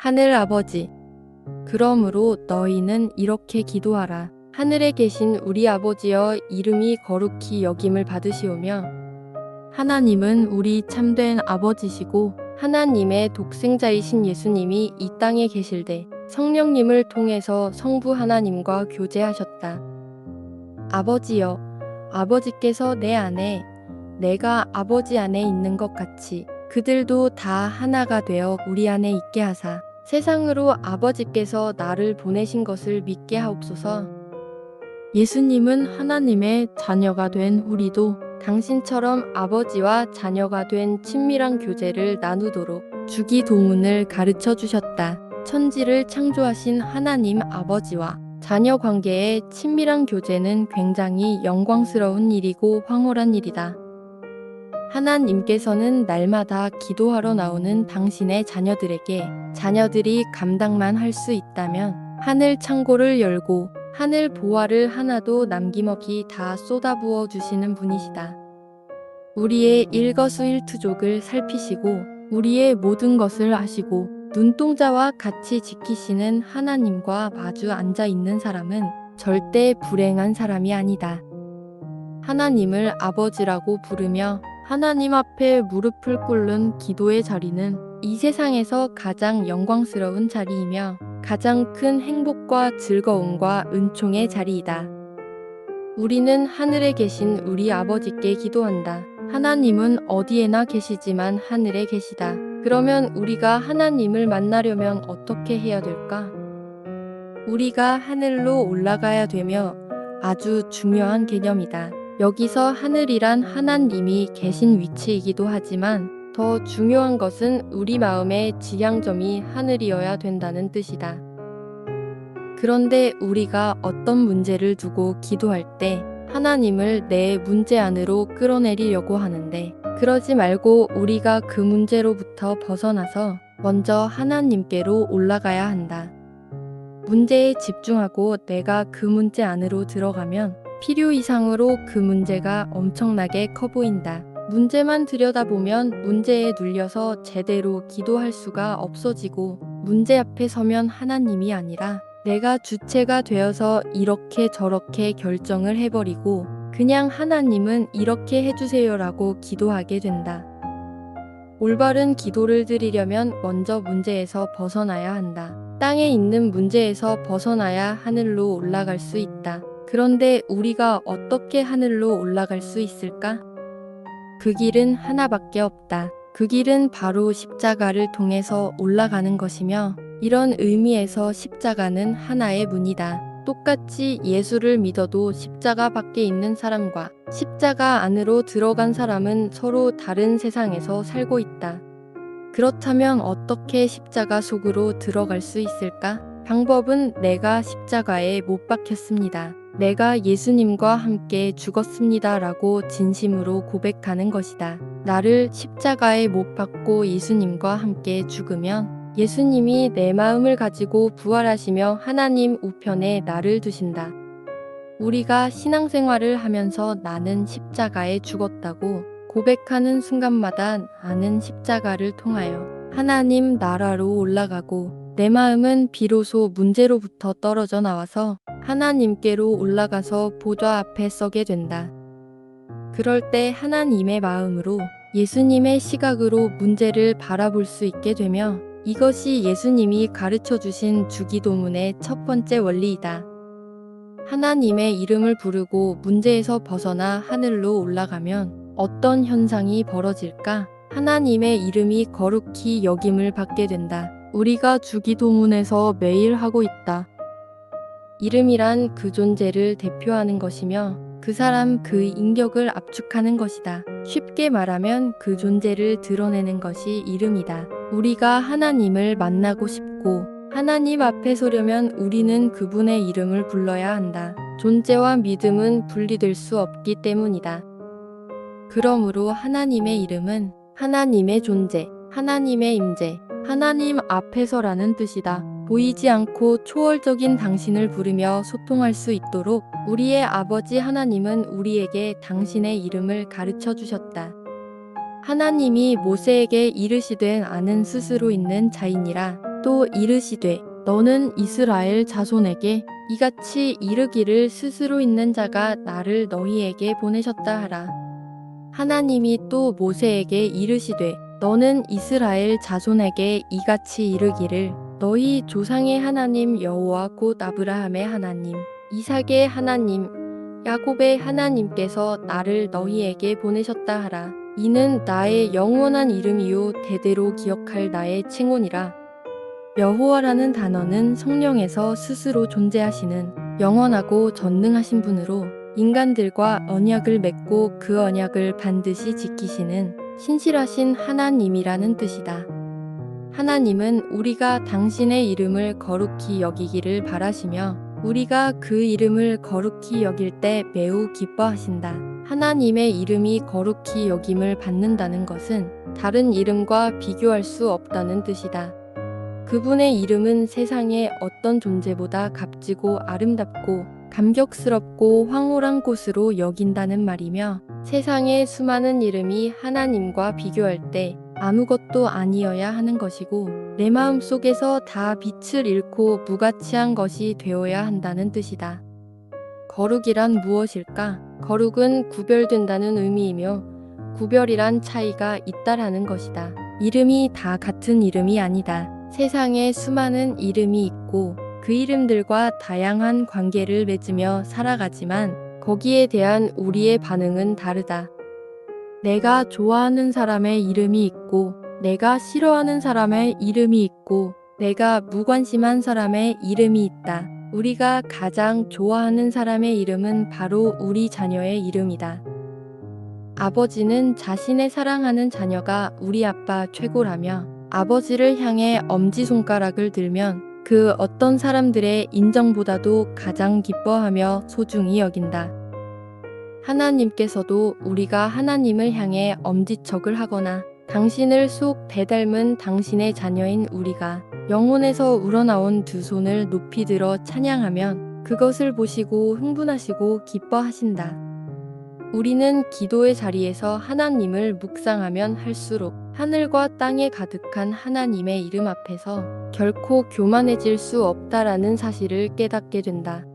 하늘 아버지, 그러므로 너희는 이렇게 기도하라. 하늘에 계신 우리 아버지여, 이름이 거룩히 여김을 받으시오며, 하나님은 우리 참된 아버지시고 하나님의 독생자이신 예수님이 이 땅에 계실때 성령님을 통해서 성부 하나님과 교제하셨다. 아버지여, 아버지께서 내 안에, 내가 아버지 안에 있는 것 같이 그들도 다 하나가 되어 우리 안에 있게 하사 세상으로 아버지께서 나를 보내신 것을 믿게 하옵소서. 예수님은 하나님의 자녀가 된 우리도 당신처럼 아버지와 자녀가 된 친밀한 교제를 나누도록 주기도문을 가르쳐 주셨다. 천지를 창조하신 하나님 아버지와 자녀 관계의 친밀한 교제는 굉장히 영광스러운 일이고 황홀한 일이다. 하나님께서는 날마다 기도하러 나오는 당신의 자녀들에게 자녀들이 감당만 할 수 있다면 하늘 창고를 열고 하늘 보화를 하나도 남김없이 다 쏟아부어 주시는 분이시다. 우리의 일거수일투족을 살피시고 우리의 모든 것을 아시고 눈동자와 같이 지키시는 하나님과 마주 앉아 있는 사람은 절대 불행한 사람이 아니다. 하나님을 아버지라고 부르며 하나님 앞에 무릎을 꿇는 기도의 자리는 이 세상에서 가장 영광스러운 자리이며 가장 큰 행복과 즐거움과 은총의 자리이다. 우리는 하늘에 계신 우리 아버지께 기도한다. 하나님은 어디에나 계시지만 하늘에 계시다. 그러면 우리가 하나님을 만나려면 어떻게 해야 될까? 우리가 하늘로 올라가야 되며 아주 중요한 개념이다. 여기서 하늘이란 하나님이 계신 위치이기도 하지만 더 중요한 것은 우리 마음의 지향점이 하늘이어야 된다는 뜻이다. 그런데 우리가 어떤 문제를 두고 기도할 때 하나님을 내 문제 안으로 끌어내리려고 하는데 그러지 말고 우리가 그 문제로부터 벗어나서 먼저 하나님께로 올라가야 한다. 문제에 집중하고 내가 그 문제 안으로 들어가면 필요 이상으로 그 문제가 엄청나게 커 보인다. 문제만 들여다보면 문제에 눌려서 제대로 기도할 수가 없어지고 문제 앞에 서면 하나님이 아니라 내가 주체가 되어서 이렇게 저렇게 결정을 해버리고 그냥 하나님은 이렇게 해주세요라고 기도하게 된다. 올바른 기도를 드리려면 먼저 문제에서 벗어나야 한다. 땅에 있는 문제에서 벗어나야 하늘로 올라갈 수 있다. 그런데 우리가 어떻게 하늘로 올라갈 수 있을까? 그 길은 하나밖에 없다. 그 길은 바로 십자가를 통해서 올라가는 것이며 이런 의미에서 십자가는 하나의 문이다. 똑같이 예수를 믿어도 십자가 밖에 있는 사람과 십자가 안으로 들어간 사람은 서로 다른 세상에서 살고 있다. 그렇다면 어떻게 십자가 속으로 들어갈 수 있을까? 방법은 내가 십자가에 못 박혔습니다. 내가 예수님과 함께 죽었습니다 라고 진심으로 고백하는 것이다. 나를 십자가에 못 박고 예수님과 함께 죽으면 예수님이 내 마음을 가지고 부활하시며 하나님 우편에 나를 두신다. 우리가 신앙생활을 하면서 나는 십자가에 죽었다고 고백하는 순간마다 나는 십자가를 통하여 하나님 나라로 올라가고 내 마음은 비로소 문제로부터 떨어져 나와서 하나님께로 올라가서 보좌 앞에 서게 된다. 그럴 때 하나님의 마음으로 예수님의 시각으로 문제를 바라볼 수 있게 되며 이것이 예수님이 가르쳐 주신 주기도문의 첫 번째 원리이다. 하나님의 이름을 부르고 문제에서 벗어나 하늘로 올라가면 어떤 현상이 벌어질까? 하나님의 이름이 거룩히 여김을 받게 된다. 우리가 주기도문에서 매일 하고 있다. 이름이란 그 존재를 대표하는 것이며 그 사람 그 인격을 압축하는 것이다. 쉽게 말하면 그 존재를 드러내는 것이 이름이다. 우리가 하나님을 만나고 싶고 하나님 앞에 서려면 우리는 그분의 이름을 불러야 한다. 존재와 믿음은 분리될 수 없기 때문이다. 그러므로 하나님의 이름은 하나님의 존재, 하나님의 임재, 하나님 앞에서라는 뜻이다. 보이지 않고 초월적인 당신을 부르며 소통할 수 있도록 우리의 아버지 하나님은 우리에게 당신의 이름을 가르쳐 주셨다. 하나님이 모세에게 이르시되 나는 스스로 있는 자이니라. 또 이르시되 너는 이스라엘 자손에게 이같이 이르기를 스스로 있는 자가 나를 너희에게 보내셨다 하라. 하나님이 또 모세에게 이르시되 너는 이스라엘 자손에게 이같이 이르기를 너희 조상의 하나님 여호와 곧 아브라함의 하나님, 이삭의 하나님, 야곱의 하나님께서 나를 너희에게 보내셨다 하라. 이는 나의 영원한 이름이요 대대로 기억할 나의 칭혼이라. 여호와라는 단어는 성령에서 스스로 존재하시는 영원하고 전능하신 분으로 인간들과 언약을 맺고 그 언약을 반드시 지키시는 신실하신 하나님이라는 뜻이다. 하나님은 우리가 당신의 이름을 거룩히 여기기를 바라시며 우리가 그 이름을 거룩히 여길 때 매우 기뻐하신다. 하나님의 이름이 거룩히 여김을 받는다는 것은 다른 이름과 비교할 수 없다는 뜻이다. 그분의 이름은 세상의 어떤 존재보다 값지고 아름답고 감격스럽고 황홀한 곳으로 여긴다는 말이며 세상의 수많은 이름이 하나님과 비교할 때 아무것도 아니어야 하는 것이고 내 마음 속에서 다 빛을 잃고 무가치한 것이 되어야 한다는 뜻이다. 거룩이란 무엇일까? 거룩은 구별된다는 의미이며 구별이란 차이가 있다라는 것이다. 이름이 다 같은 이름이 아니다. 세상에 수많은 이름이 있고 그 이름들과 다양한 관계를 맺으며 살아가지만 거기에 대한 우리의 반응은 다르다. 내가 좋아하는 사람의 이름이 있고 내가 싫어하는 사람의 이름이 있고 내가 무관심한 사람의 이름이 있다. 우리가 가장 좋아하는 사람의 이름은 바로 우리 자녀의 이름이다. 아버지는 자신의 사랑하는 자녀가 우리 아빠 최고라며 아버지를 향해 엄지손가락을 들면 그 어떤 사람들의 인정보다도 가장 기뻐하며 소중히 여긴다. 하나님께서도 우리가 하나님을 향해 엄지척을 하거나 당신을 속 대닮은 당신의 자녀인 우리가 영혼에서 우러나온 두 손을 높이 들어 찬양하면 그것을 보시고 흥분하시고 기뻐하신다. 우리는 기도의 자리에서 하나님을 묵상하면 할수록 하늘과 땅에 가득한 하나님의 이름 앞에서 결코 교만해질 수 없다라는 사실을 깨닫게 된다.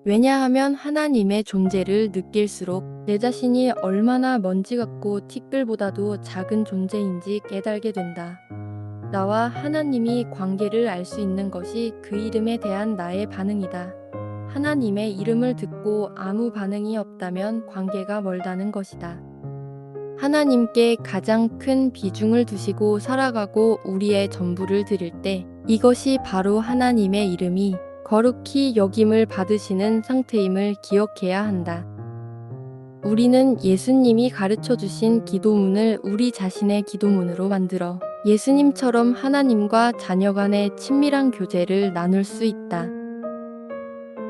왜냐하면 하나님의 존재를 느낄수록 내 자신이 얼마나 먼지 같고 티끌보다도 작은 존재인지 깨달게 된다. 나와 하나님이 관계를 알 수 있는 것이 그 이름에 대한 나의 반응이다. 하나님의 이름을 듣고 아무 반응이 없다면 관계가 멀다는 것이다. 하나님께 가장 큰 비중을 두시고 살아가고 우리의 전부를 드릴 때 이것이 바로 하나님의 이름이 거룩히 여김을 받으시는 상태임을 기억해야 한다. 우리는 예수님이 가르쳐 주신 기도문을 우리 자신의 기도문으로 만들어 예수님처럼 하나님과 자녀 간의 친밀한 교제를 나눌 수 있다.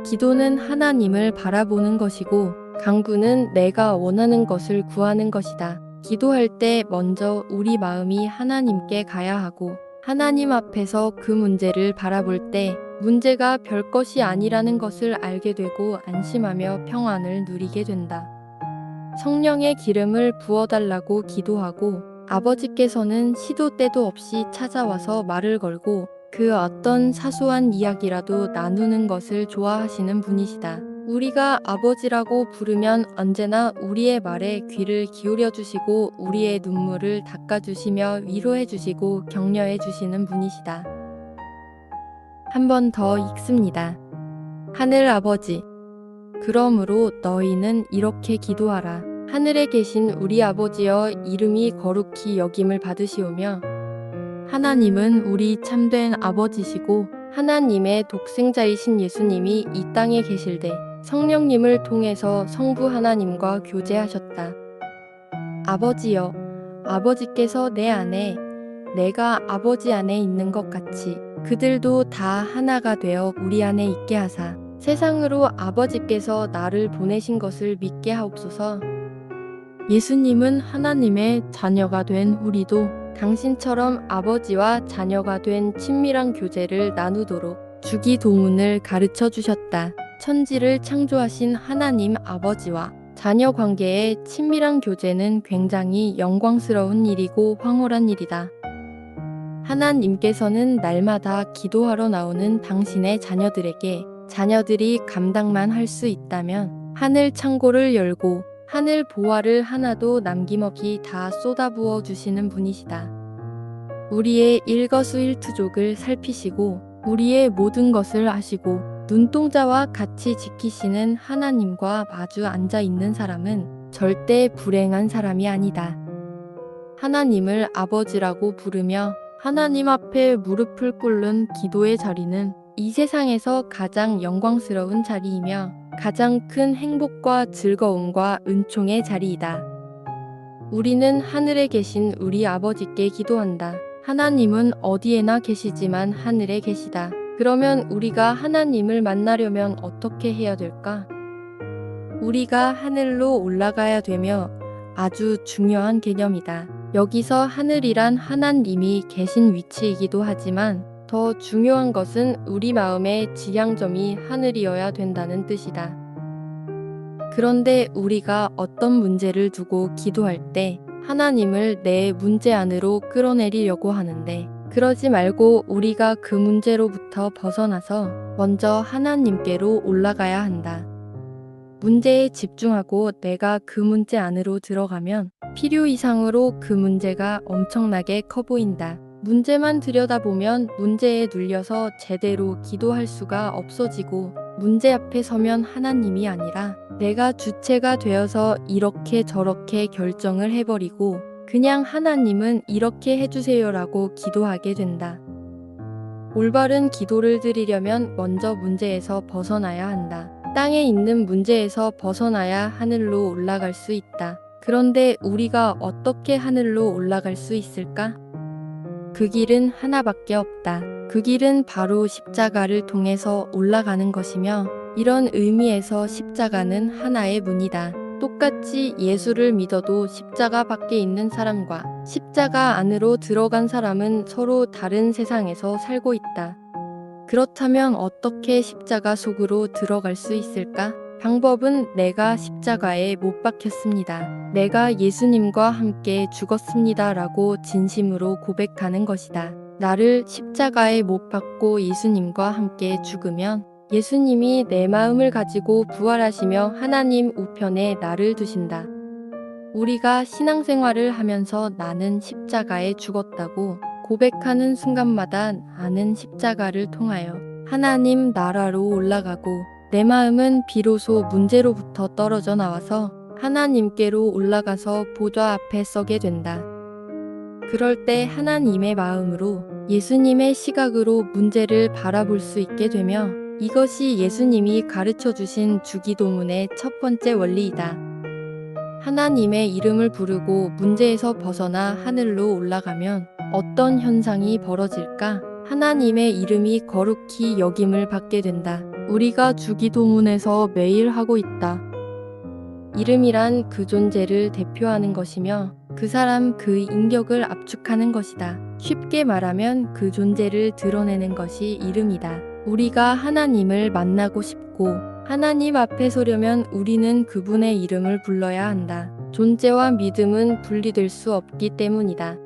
기도는 하나님을 바라보는 것이고 간구는 내가 원하는 것을 구하는 것이다. 기도할 때 먼저 우리 마음이 하나님께 가야 하고 하나님 앞에서 그 문제를 바라볼 때 문제가 별것이 아니라는 것을 알게 되고 안심하며 평안을 누리게 된다. 성령의 기름을 부어달라고 기도하고 아버지께서는 시도 때도 없이 찾아와서 말을 걸고 그 어떤 사소한 이야기라도 나누는 것을 좋아하시는 분이시다. 우리가 아버지라고 부르면 언제나 우리의 말에 귀를 기울여 주시고 우리의 눈물을 닦아 주시며 위로해 주시고 격려해 주시는 분이시다. 한 번 더 읽습니다. 하늘 아버지, 그러므로 너희는 이렇게 기도하라. 하늘에 계신 우리 아버지여, 이름이 거룩히 여김을 받으시오며 하나님은 우리 참된 아버지시고 하나님의 독생자이신 예수님이 이 땅에 계실때 성령님을 통해서 성부 하나님과 교제하셨다. 아버지여, 아버지께서 내 안에 내가 아버지 안에 있는 것 같이 그들도 다 하나가 되어 우리 안에 있게 하사 세상으로 아버지께서 나를 보내신 것을 믿게 하옵소서. 예수님은 하나님의 자녀가 된 우리도 당신처럼 아버지와 자녀가 된 친밀한 교제를 나누도록 주기도문을 가르쳐 주셨다. 천지를 창조하신 하나님 아버지와 자녀 관계의 친밀한 교제는 굉장히 영광스러운 일이고 황홀한 일이다. 하나님께서는 날마다 기도하러 나오는 당신의 자녀들에게 자녀들이 감당만 할 수 있다면 하늘 창고를 열고 하늘 보화를 하나도 남김없이 다 쏟아부어 주시는 분이시다. 우리의 일거수일투족을 살피시고 우리의 모든 것을 아시고 눈동자와 같이 지키시는 하나님과 마주 앉아 있는 사람은 절대 불행한 사람이 아니다. 하나님을 아버지라고 부르며 하나님 앞에 무릎을 꿇는 기도의 자리는 이 세상에서 가장 영광스러운 자리이며 가장 큰 행복과 즐거움과 은총의 자리이다. 우리는 하늘에 계신 우리 아버지께 기도한다. 하나님은 어디에나 계시지만 하늘에 계시다. 그러면 우리가 하나님을 만나려면 어떻게 해야 될까? 우리가 하늘로 올라가야 되며 아주 중요한 개념이다. 여기서 하늘이란 하나님이 계신 위치이기도 하지만 더 중요한 것은 우리 마음의 지향점이 하늘이어야 된다는 뜻이다. 그런데 우리가 어떤 문제를 두고 기도할 때 하나님을 내 문제 안으로 끌어내리려고 하는데 그러지 말고 우리가 그 문제로부터 벗어나서 먼저 하나님께로 올라가야 한다. 문제에 집중하고 내가 그 문제 안으로 들어가면 필요 이상으로 그 문제가 엄청나게 커 보인다. 문제만 들여다보면 문제에 눌려서 제대로 기도할 수가 없어지고 문제 앞에 서면 하나님이 아니라 내가 주체가 되어서 이렇게 저렇게 결정을 해버리고 그냥 하나님은 이렇게 해주세요라고 기도하게 된다. 올바른 기도를 드리려면 먼저 문제에서 벗어나야 한다. 땅에 있는 문제에서 벗어나야 하늘로 올라갈 수 있다. 그런데 우리가 어떻게 하늘로 올라갈 수 있을까? 그 길은 하나밖에 없다. 그 길은 바로 십자가를 통해서 올라가는 것이며 이런 의미에서 십자가는 하나의 문이다. 똑같이 예수를 믿어도 십자가 밖에 있는 사람과 십자가 안으로 들어간 사람은 서로 다른 세상에서 살고 있다. 그렇다면 어떻게 십자가 속으로 들어갈 수 있을까? 방법은 내가 십자가에 못 박혔습니다. 내가 예수님과 함께 죽었습니다. 라고 진심으로 고백하는 것이다. 나를 십자가에 못 박고 예수님과 함께 죽으면 예수님이 내 마음을 가지고 부활하시며 하나님 우편에 나를 두신다. 우리가 신앙생활을 하면서 나는 십자가에 죽었다고 고백하는 순간마다 나는 십자가를 통하여 하나님 나라로 올라가고 내 마음은 비로소 문제로부터 떨어져 나와서 하나님께로 올라가서 보좌 앞에 서게 된다. 그럴 때 하나님의 마음으로 예수님의 시각으로 문제를 바라볼 수 있게 되며 이것이 예수님이 가르쳐 주신 주기도문의 첫 번째 원리이다. 하나님의 이름을 부르고 문제에서 벗어나 하늘로 올라가면 어떤 현상이 벌어질까? 하나님의 이름이 거룩히 여김을 받게 된다. 우리가 주기도문에서 매일 하고 있다. 이름이란 그 존재를 대표하는 것이며 그 사람 그 인격을 압축하는 것이다. 쉽게 말하면 그 존재를 드러내는 것이 이름이다. 우리가 하나님을 만나고 싶고 하나님 앞에 서려면 우리는 그분의 이름을 불러야 한다. 존재와 믿음은 분리될 수 없기 때문이다.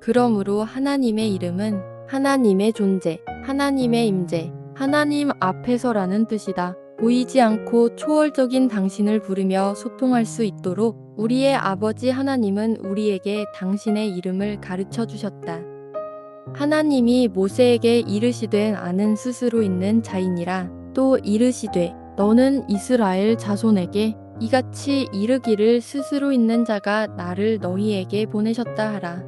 그러므로 하나님의 이름은 하나님의 존재, 하나님의 임재, 하나님 앞에서라는 뜻이다. 보이지 않고 초월적인 당신을 부르며 소통할 수 있도록 우리의 아버지 하나님은 우리에게 당신의 이름을 가르쳐 주셨다. 하나님이 모세에게 이르시되 나는 스스로 있는 자이니라. 또 이르시되 너는 이스라엘 자손에게 이같이 이르기를 스스로 있는 자가 나를 너희에게 보내셨다 하라.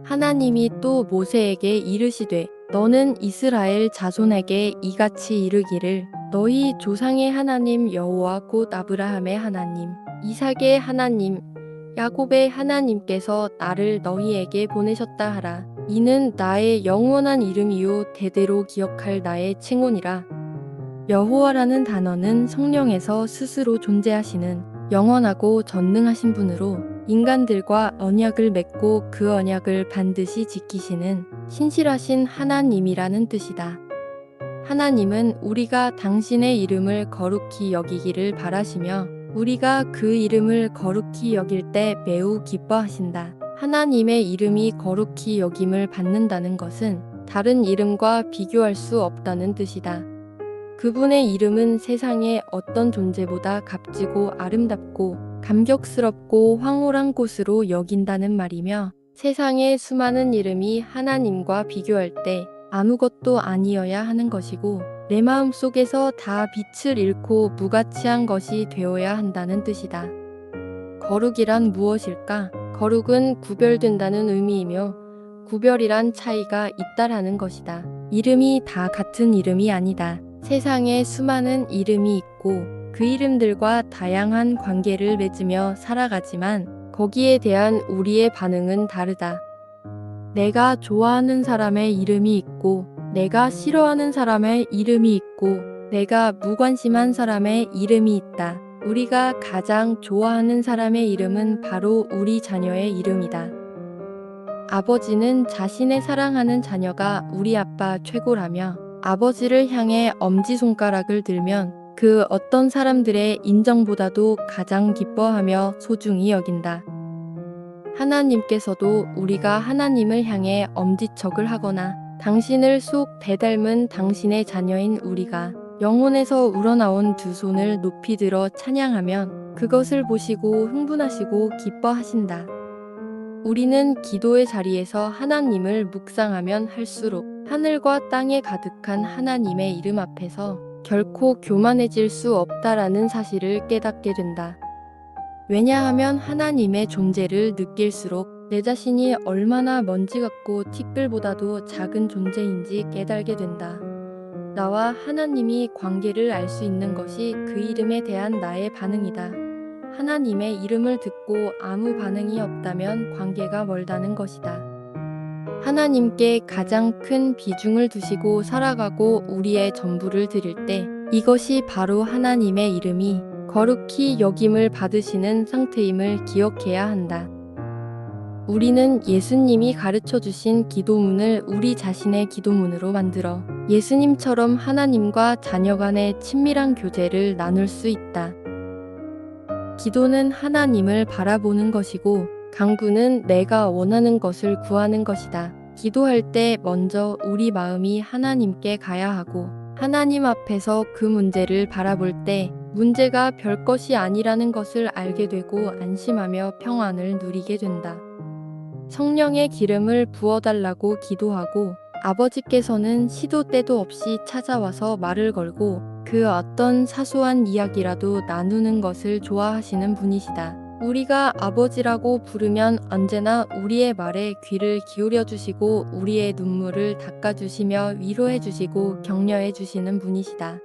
하나님이 또 모세에게 이르시되 너는 이스라엘 자손에게 이같이 이르기를 너희 조상의 하나님 여호와 곧 아브라함의 하나님, 이삭의 하나님, 야곱의 하나님께서 나를 너희에게 보내셨다 하라. 이는 나의 영원한 이름이요 대대로 기억할 나의 칭혼이라. 여호와라는 단어는 성령에서 스스로 존재하시는 영원하고 전능하신 분으로 인간들과 언약을 맺고 그 언약을 반드시 지키시는 신실하신 하나님이라는 뜻이다. 하나님은 우리가 당신의 이름을 거룩히 여기기를 바라시며 우리가 그 이름을 거룩히 여길 때 매우 기뻐하신다. 하나님의 이름이 거룩히 여김을 받는다는 것은 다른 이름과 비교할 수 없다는 뜻이다. 그분의 이름은 세상의 어떤 존재보다 값지고 아름답고 감격스럽고 황홀한 곳으로 여긴다는 말이며, 세상의 수많은 이름이 하나님과 비교할 때 아무것도 아니어야 하는 것이고, 내 마음 속에서 다 빛을 잃고 무가치한 것이 되어야 한다는 뜻이다. 거룩이란 무엇일까? 거룩은 구별된다는 의미이며, 구별이란 차이가 있다라는 것이다. 이름이 다 같은 이름이 아니다. 세상에 수많은 이름이 있고 그 이름들과 다양한 관계를 맺으며 살아가지만 거기에 대한 우리의 반응은 다르다. 내가 좋아하는 사람의 이름이 있고, 내가 싫어하는 사람의 이름이 있고, 내가 무관심한 사람의 이름이 있다. 우리가 가장 좋아하는 사람의 이름은 바로 우리 자녀의 이름이다. 아버지는 자신의 사랑하는 자녀가 우리 아빠 최고라며, 아버지를 향해 엄지손가락을 들면 그 어떤 사람들의 인정보다도 가장 기뻐하며 소중히 여긴다. 하나님께서도 우리가 하나님을 향해 엄지척을 하거나 당신을 속 대닮은 당신의 자녀인 우리가 영혼에서 우러나온 두 손을 높이 들어 찬양하면 그것을 보시고 흥분하시고 기뻐하신다. 우리는 기도의 자리에서 하나님을 묵상하면 할수록 하늘과 땅에 가득한 하나님의 이름 앞에서 결코 교만해질 수 없다라는 사실을 깨닫게 된다. 왜냐하면 하나님의 존재를 느낄수록 내 자신이 얼마나 먼지 같고 티끌보다도 작은 존재인지 깨달게 된다. 나와 하나님이 관계를 알 수 있는 것이 그 이름에 대한 나의 반응이다. 하나님의 이름을 듣고 아무 반응이 없다면 관계가 멀다는 것이다. 하나님께 가장 큰 비중을 두시고 살아가고 우리의 전부를 드릴 때, 이것이 바로 하나님의 이름이 거룩히 여김을 받으시는 상태임을 기억해야 한다. 우리는 예수님이 가르쳐 주신 기도문을 우리 자신의 기도문으로 만들어 예수님처럼 하나님과 자녀 간의 친밀한 교제를 나눌 수 있다. 기도는 하나님을 바라보는 것이고, 간구는 내가 원하는 것을 구하는 것이다. 기도할 때 먼저 우리 마음이 하나님께 가야 하고, 하나님 앞에서 그 문제를 바라볼 때 문제가 별것이 아니라는 것을 알게 되고 안심하며 평안을 누리게 된다. 성령의 기름을 부어달라고 기도하고, 아버지께서는 시도 때도 없이 찾아와서 말을 걸고 그 어떤 사소한 이야기라도 나누는 것을 좋아하시는 분이시다. 우리가 아버지라고 부르면 언제나 우리의 말에 귀를 기울여 주시고 우리의 눈물을 닦아주시며 위로해 주시고 격려해 주시는 분이시다.